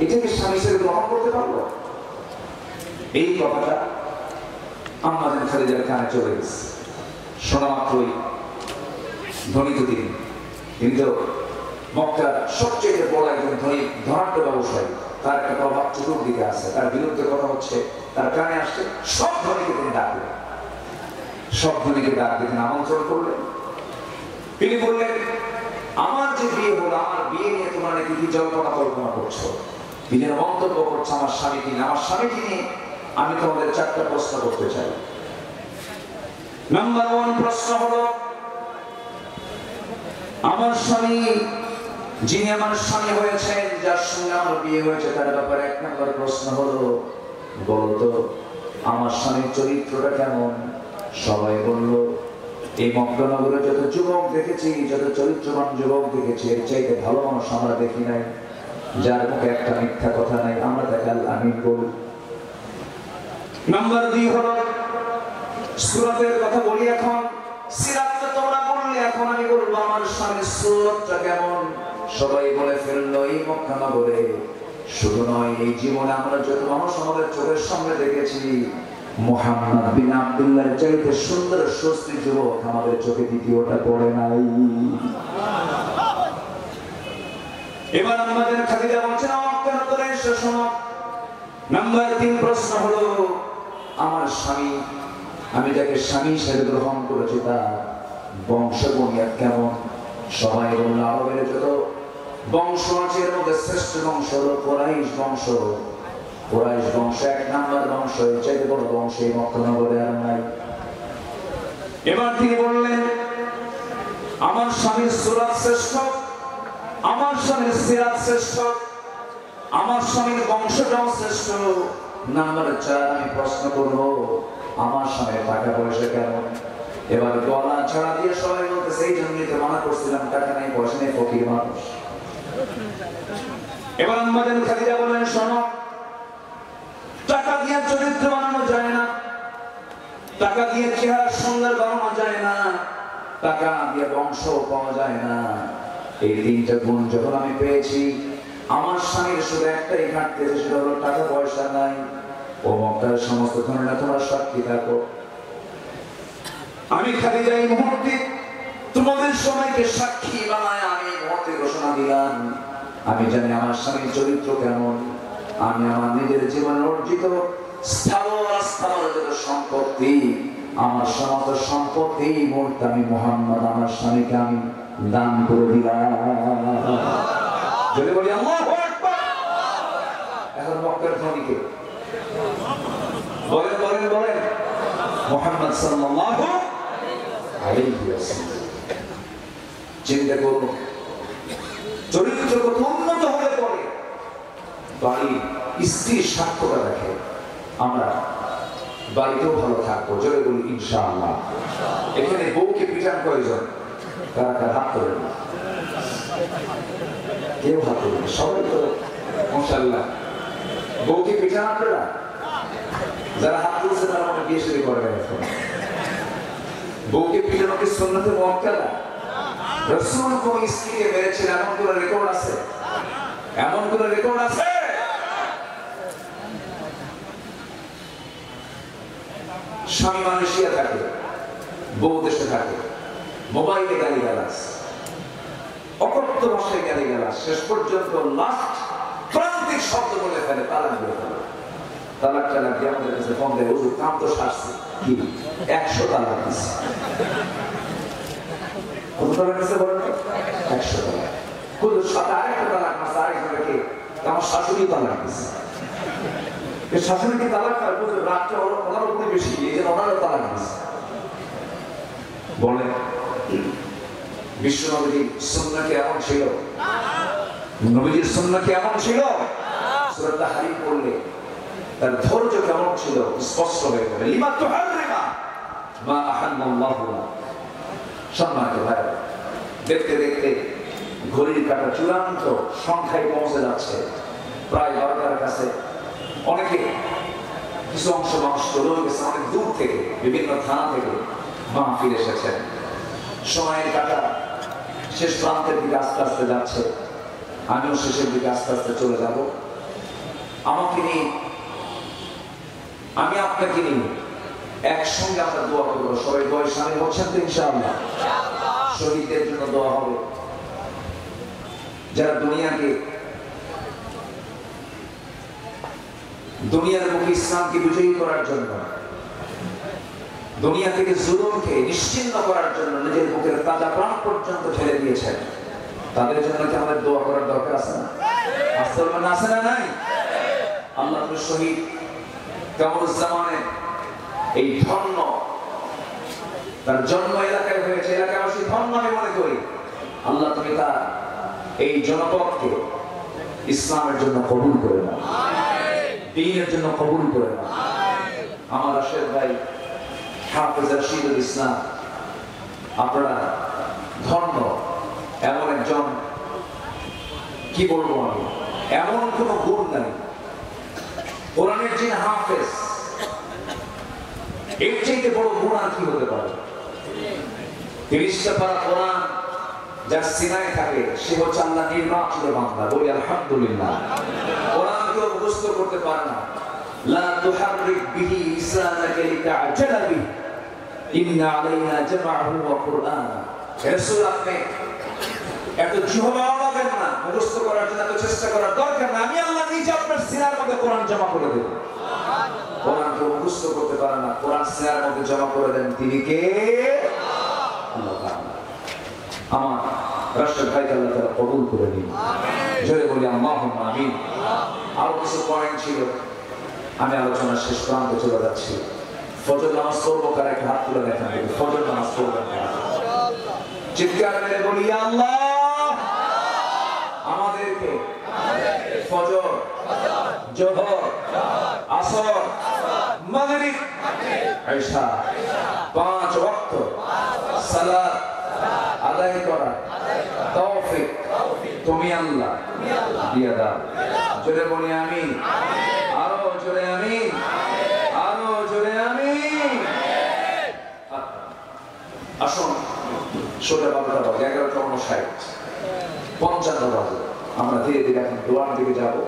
এটাকে স্বামী হিসেবে গ্রহণ করতে পারলো? এই কথাটা আম্মা জান খাদিজার কানে চলে গেছে। শোনা মাত্রই ধনী তো তিনি তো মক্কার সবচেয়ে বড় একজন ধনী ধনাঢ্য ব্যবসায়ী, তার একটা প্রভাব চতুর্দিকে আছে, তার বিরুদ্ধে কথা হচ্ছে, তার কানে আসছে। সব ধনীকে তিনি ডাকলেন, সব ধনীকে ডাক দিয়ে তিনি আমন্ত্রণ করলেন। তিনি বললেন, আমার যে বিয়ে হলো, আমার বিয়ে নিয়ে তোমরা নাকি কি জল্পনা কল্পনা করছো, কি যেন মন্তব্য করছো আমার স্বামীকে নিয়ে। আমার স্বামীকে নিয়ে আমি তোমাদের 4টা প্রশ্ন করতে চাই। নাম্বার 1 প্রশ্ন হলো, আমার স্বামী, যিনি আমার স্বামী হয়েছেন, যার সঙ্গে আমার বিয়ে হয়েছে, তার ব্যাপারে 1 নম্বর প্রশ্ন হলো, বলতো আমার স্বামীর চরিত্রটা কেমন? সবাই বলল, এই মক্কা নগরে যত যুবক দেখেছি, যত চরিত্রবান যুবক দেখেছি, এর চাইতে ভালো মানুষ আমরা দেখি নাই, যার মুখে একটা মিথ্যা কথা নাই। আমরা তাকে আল আমিন বলি। নাম্বার 2 হলো, সুরাতের কথা বলি। এখন সিরাতটা তোমরা বললে, এখন আমি বলবো আমার স্বামীর সুরতটা কেমন। সবাই বলে ফেললো, এই মক্কা নগরে শুধু নয়, এই জীবনে আমরা যত মানুষ আমাদের চোখের সামনে দেখেছি, মুহাম্মদ বিন আব্দুল্লাহর চাইতে সুন্দর সুস্থ যুবক আমাদের চোখে দ্বিতীয়টা পড়ে নাই। এবার আমাদের খাদিজা বলছেন, মক্কা নগরে এসে শোনো। নাম্বার 3 প্রশ্ন হলো, আমার স্বামী, আমি যাকে স্বামী হিসেবে গ্রহণ করেছি, তার বংশ বুনিয়াদ কেমন? সবাই বলল, আরবের যত বংশ আছে এর মধ্যে শ্রেষ্ঠ বংশ হলো কুরাইশ বংশ। কুরাইশ বংশ 1 নম্বর বংশ, এর চাইতে বড় বংশ এই মক্কা নগরে আর নাই। এবার তিনি বললেন, আমার স্বামীর সুরাত শ্রেষ্ঠ, আমার স্বামীর সিরাত শ্রেষ্ঠ, আমার স্বামীর বংশটাও শ্রেষ্ঠ। নাম্বার 4 আমি প্রশ্ন করব, আমার স্বামীর টাকা পয়সা কেমন? এবার গলা ছাড়া দিয়ে সবাই বলতেছে, এই জন্যই তো মানা করছিলাম, টাকা নাই পয়সা নেই, ফকির মানুষ। এবার আমাদের খাদিজা বললেন, শোনো, টাকা দিয়ে চরিত্র বানানো যায় না, টাকা দিয়ে চেহারা সুন্দর বানানো যায় না, টাকা দিয়ে বংশ পাওয়া যায় না। এই 3টা গুণ যখন আমি পেয়েছি, আমার স্বামীর শুধু একটাই ঘাটতি আছে, সেটা হলো টাকা পয়সা নাই। ও মক্কার সমস্ত ধরনের তোমরা সাক্ষী থাকো, আমি খাদিজা এই মুহূর্তে তোমাদের সবাইকে সাক্ষী বানায় আমি এই মুহূর্তে ঘোষণা দিলাম, আমি জানি আমার স্বামীর চরিত্র কেমন। আমি আমার নিজের জীবনে অর্জিত স্থাবর অস্থাবর যত সম্পত্তি, আমার সমস্ত সম্পত্তি মুহূর্তে আমি মুহাম্মদ আমার স্বামীকে আমি দান করে দিলাম। যদি বলি আল্লাহু আকবার। এখন মক্কার ধনীকে বলেন বলেন বলেন, মুহাম্মদ সাল্লাল্লাহু আলাইহি ওয়াসাল্লাম। চিন্তা করুন, চরিত্র কত উন্নত হলে পরে বাড়ি স্ত্রীর সাক্ষ্যটা দেখে, আমরা বাড়িতেও ভালো থাকবো। জোরে বলি ইনশাআল্লাহ। এখানে বউকে পিটান কয়জন? কারা কারা হাত তোলেন? কেউ হাত তোলেন? সবাই তো মাশাআল্লাহ। বউকে পিটান আপনারা? যারা হাত তুলছে তারা আমাকে বিয়ে শুরু করবে। এখন বউকে পিটানোকে সুন্নতে মুআক্কাদা। রাসূল কোন স্ত্রীকে মেরেছেন এমন কোন রেকর্ড আছে? এমন কোন রেকর্ড আছে? স্বামী মালয়েশিয়া থাকে, বউ দেশে থাকে, মোবাইলে গালিগালাজ, অকথ্য ভাষায় গালিগালাজ, শেষ পর্যন্ত লাস্ট প্রান্তিক শব্দ বলে ফেলে, তালাক বলে ফেলে। তালাক টালাক দিয়ে আমাদের কাছে ফোন দেয়, হুজুর কাম তো সারছে, কি 100 তালাক দিচ্ছে। কত তালাক দিচ্ছে বলেন? 100 তালাক। হুজুর সাথে আরেকটা তালাক মাসে আরেকজনকে আমার শাশুড়ি তালাক দিচ্ছে। শাশুড়িকে তালাক খায়, হুজুর রাতটা হলো ওনার উপরে বেশি, এই জন্য ওনারও তালাক দিচ্ছে। বলেন বিশ্ব নবীর সুন্নাহ কি এমন ছিল? নবীজির সুন্নাহ কি এমন ছিল? সূরা তাহরীম পড়লে তার ধৈর্য কেমন ছিল স্পষ্ট হয়ে যাবে। লিমা তুহাররিমা মা আহাল্লাল্লাহু লাক। সম্মানিত ভাইরা, দেখতে দেখতে ঘড়ির কাঁটা চূড়ান্ত সংখ্যায় পৌঁছে যাচ্ছে, প্রায় 12টার কাছে। অনেকে কিছু অংশ মানুষ চলেও গেছে, অনেক দূর থেকে বিভিন্ন থানা থেকে মাহফিল এসেছেন। সময়ের কাঁটা শেষ প্রান্তের দিকে আস্তে আস্তে যাচ্ছে, আমিও শেষের দিকে আস্তে আস্তে চলে যাব। আমাকে নিয়ে, আমি আপনাকে নিয়ে একসঙ্গে আমরা দোয়া করবো। সবাই দোয়ায় শামিল হচ্ছেন তো ইনশাআল্লাহ? শহীদদের জন্য দোয়া হবে, যারা দুনিয়ার মুখে ইসলামকে বিজয়ী করার জন্য, দুনিয়া থেকে জুলুমকে নিশ্চিহ্ন করার জন্য নিজের মুখের তাজা প্রাণ পর্যন্ত ঢেলে দিয়েছেন, তাদের জন্য কি আমাদের দোয়া করার দরকার আছে না? আছে না নাই? আল্লাহ শহীদ কামরুজ্জামানের এই ধন্য, তার জন্ম এলাকায় হয়েছে, এলাকাবাসী ধন্য আমি মনে করি। আল্লাহ তুমি তার এই জনপদকে ইসলামের জন্য কবুল করে নাও, দ্বীনের জন্য কবুল করে নাও। আমার রাশেদ ভাই হাফেজ রশিদুল ইসলাম, আপনারা ধন্য। এমন একজন, কি বলবো আমি, এমন কোন গুণ নাই। কোরআনের যিনি হাফেজ, এর চাইতে বড় গুণ আর কি হতে পারে? 30টা পারা কোরআন যার সিনায় থাকে, সে হচ্ছে আল্লাহ নির্বাচিত বান্দা। বলি আলহামদুলিল্লাহ। কোরআন কেউ মুখস্থ করতে পারে না। লা তুহাররিক বিহি লিসানাকা লিতা'জালা বিহি ইন্না আলাইনা জামআহু ওয়া কুরআনা। রাসূল, আপনি এত জিহবা লাগাবেন না, মুখস্থ করার জন্য এত চেষ্টা করার দরকার না। আমি আল্লাহ নিজে আপনার সিনার মধ্যে কোরআন জমা করে দেব। কোরআন কেউ মুখস্থ করতে পারে না, কোরআন সিনার মধ্যে জমা করে দেন তিনি কে? আল্লাহ তাআলা। আমার রাশেদ ভাইকে আল্লাহ তাআলা কবুল করে দিন। জোরে বলি আল্লাহুম্মা আমিন। আরো কিছু পয়েন্ট ছিল, আমি আলোচনার শেষ প্রান্তে চলে যাচ্ছি। ফজর নামাজ পড়বো, কার একটা হাত তুলে দেখেন। ফজর নামাজ পড়বেন, চিৎকার মেরে বলি আল্লাহ আমাদেরকে ফজর, যোহর, আসর, মাগরিব, ইশা 5 ওয়াক্ত সালাত আদায় করা তৌফিক তুমি আল্লাহ দিয়ে দাও। জোরে বলি আমিন। আরো জোরে আমিন, আরো জোরে আমিন। আসুন, সোজা 12টা বাজে, 11টা 59, 55 বাজে। আমরা ধীরে ধীরে এখন দোয়ার দিকে যাবো।